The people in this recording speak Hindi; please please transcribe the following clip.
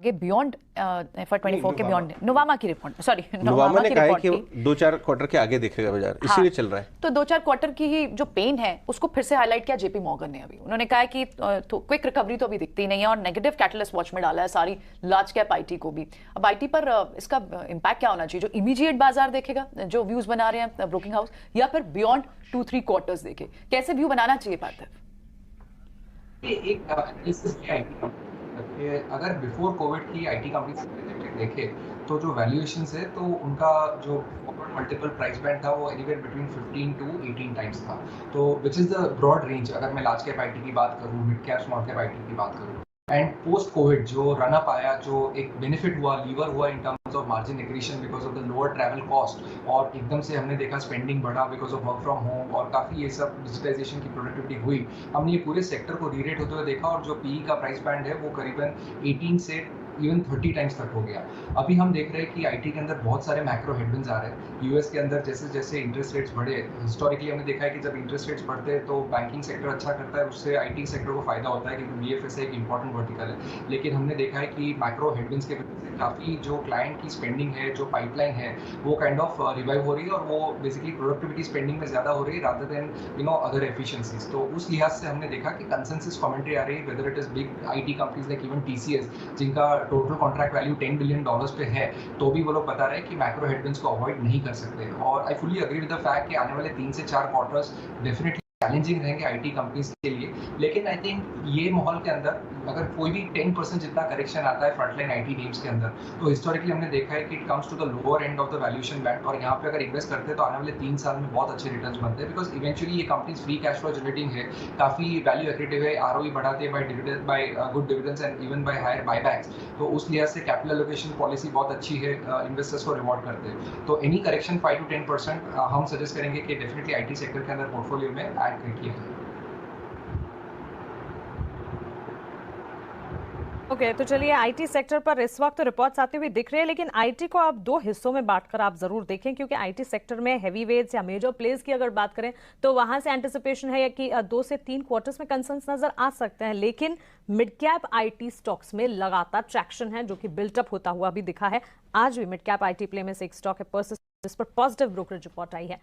बियॉन्ड FY24 के बियॉन्ड नोवामा की रिपोर्ट, सॉरी नोवामा ने की कहा है रिपोर्ट कि 2-4 क्वार्टर के आगे दिखेगा बाजार, इसीलिए चल रहा है। तो 2-4 क्वार्टर की ही जो पेन है उसको फिर से हाईलाइट किया JP मॉर्गन ने। अभी उन्होंने कहा है कि तो क्विक रिकवरी तो अभी दिखती नहीं है और नेगेटिव कैटलिस्ट वॉच में डाला है सारी लार्ज कैप IT को भी। अब IT पर इसका इंपैक्ट क्या होना चाहिए? जो इमीडिएट बाजार देखेगा, जो व्यूज बना रहे हैं ब्रोकिंग हाउस, या फिर बियॉन्ड 2-3 क्वार्टर्स देखे? कैसे व्यू बनाना चाहिए पार्थिव? एक एनालिसिस किया है कि अगर बिफोर कोविड की आईटी कंपनीज देखे तो जो वैल्यूएशंस है तो उनका जो मल्टीपल प्राइस बैंड था वो एनीवेयर बिटवीन 15 to 18 टाइम्स था, तो which is the broad range अगर मैं लार्ज कैप आईटी की बात करूँ, mid cap small cap IT की बात करूँ। एंड पोस्ट कोविड जो रन अप आया, जो एक बेनिफिट हुआ, लीवर हुआ in terms of margin accretion because of the lower travel cost, और एकदम से हमने देखा स्पेंडिंग बढ़ा because of work from home और काफ़ी ये सब डिजिटाइजेशन की प्रोडक्टिविटी हुई। हमने ये पूरे सेक्टर को रीरेट होते हुए देखा और जो पीई का प्राइस बैंड है वो करीबन 18 से इवन 30 टाइम्स तक हो गया। अभी हम देख रहे हैं कि आईटी के अंदर बहुत सारे मैक्रो हेडविंड्स आ रहे हैं। यूएस के अंदर जैसे जैसे इंटरेस्ट रेट्स बढ़े, हिस्टोरिकली हमने देखा है कि जब इंटरेस्ट रेट्स बढ़ते हैं तो बैंकिंग सेक्टर अच्छा करता है, उससे आईटी सेक्टर को फायदा होता है क्योंकि बीएफएसआई एक इंपॉर्टेंट वर्टिकल है। लेकिन हमने देखा है कि मैक्रो हेडविंड्स के वजह से काफ़ी जो क्लाइंट की स्पेंडिंग है, जो पाइपलाइन है, वो काइंड ऑफ रिवाइव हो रही है और वो बेसिकली प्रोडक्टिविटी स्पेंडिंग में ज़्यादा हो रही है रादर देन अदर एफिशिएंसीज। तो उस लिहाज से हमने देखा कि कंसेंसस कमेंट्री आ रही है whether it is big IT companies like even TCS, जिनका टोटल कॉन्ट्रैक्ट वैल्यू $10 बिलियन पे है, तो भी वो लोग बता रहे हैं कि मैक्रो हेडविंड्स को अवॉइड नहीं कर सकते। और I fully agree with the fact कि आने वाले 3 से 4 क्वार्टर्स डेफिनेटली चैलेंजिंग रहेंगे आईटी कंपनीज के लिए। लेकिन आई थिंक ये माहौल के अंदर अगर कोई भी 10% जितना करेक्शन आता है फ्रंटलाइन आईटी नेम्स के अंदर, तो हिस्टोरिकली हमने देखा है कि it comes to the lower end of the valuation band, और यहाँ पे अगर इन्वेस्ट करते हैं तो आने वाले 3 साल में बहुत अच्छे रिटर्न्स बनते हैं बिकॉज इवेंचुअली ये companies free cash flow generating है, काफ़ी वैल्यू एक्रेटिव है, आरओई बढ़ाते हैं by good dividends and even by higher buybacks. तो उस लिहाज से कैपिटल एलोकेशन पॉलिसी बहुत अच्छी है, इन्वेस्टर्स को रिवॉर्ड करते हैं। तो एनी करेक्शन 5 to 10% हम सजेस्ट करेंगे कि डेफिनेटली आईटी सेक्टर के अंदर पोर्टफोलियो में ऐड किया जाए। ओके, तो चलिए आईटी सेक्टर पर इस वक्त तो रिपोर्ट्स आते हुए दिख रहे हैं, लेकिन आईटी को आप 2 हिस्सों में बांटकर आप जरूर देखें, क्योंकि आईटी सेक्टर में हैवी वेट्स या मेजर प्लेयर्स की अगर बात करें तो वहां से एंटिसिपेशन है कि 2 से 3 क्वार्टर्स में कंसर्न्स नजर आ सकते हैं। लेकिन मिड कैप आईटी स्टॉक्स में लगातार ट्रैक्शन है जो कि बिल्टअप होता हुआ भी दिखा है। आज भी मिड कैप आईटी प्ले में से एक स्टॉक है पर्सिस्टेंट, जिस पर पॉजिटिव ब्रोकरेज रिपोर्ट आई है।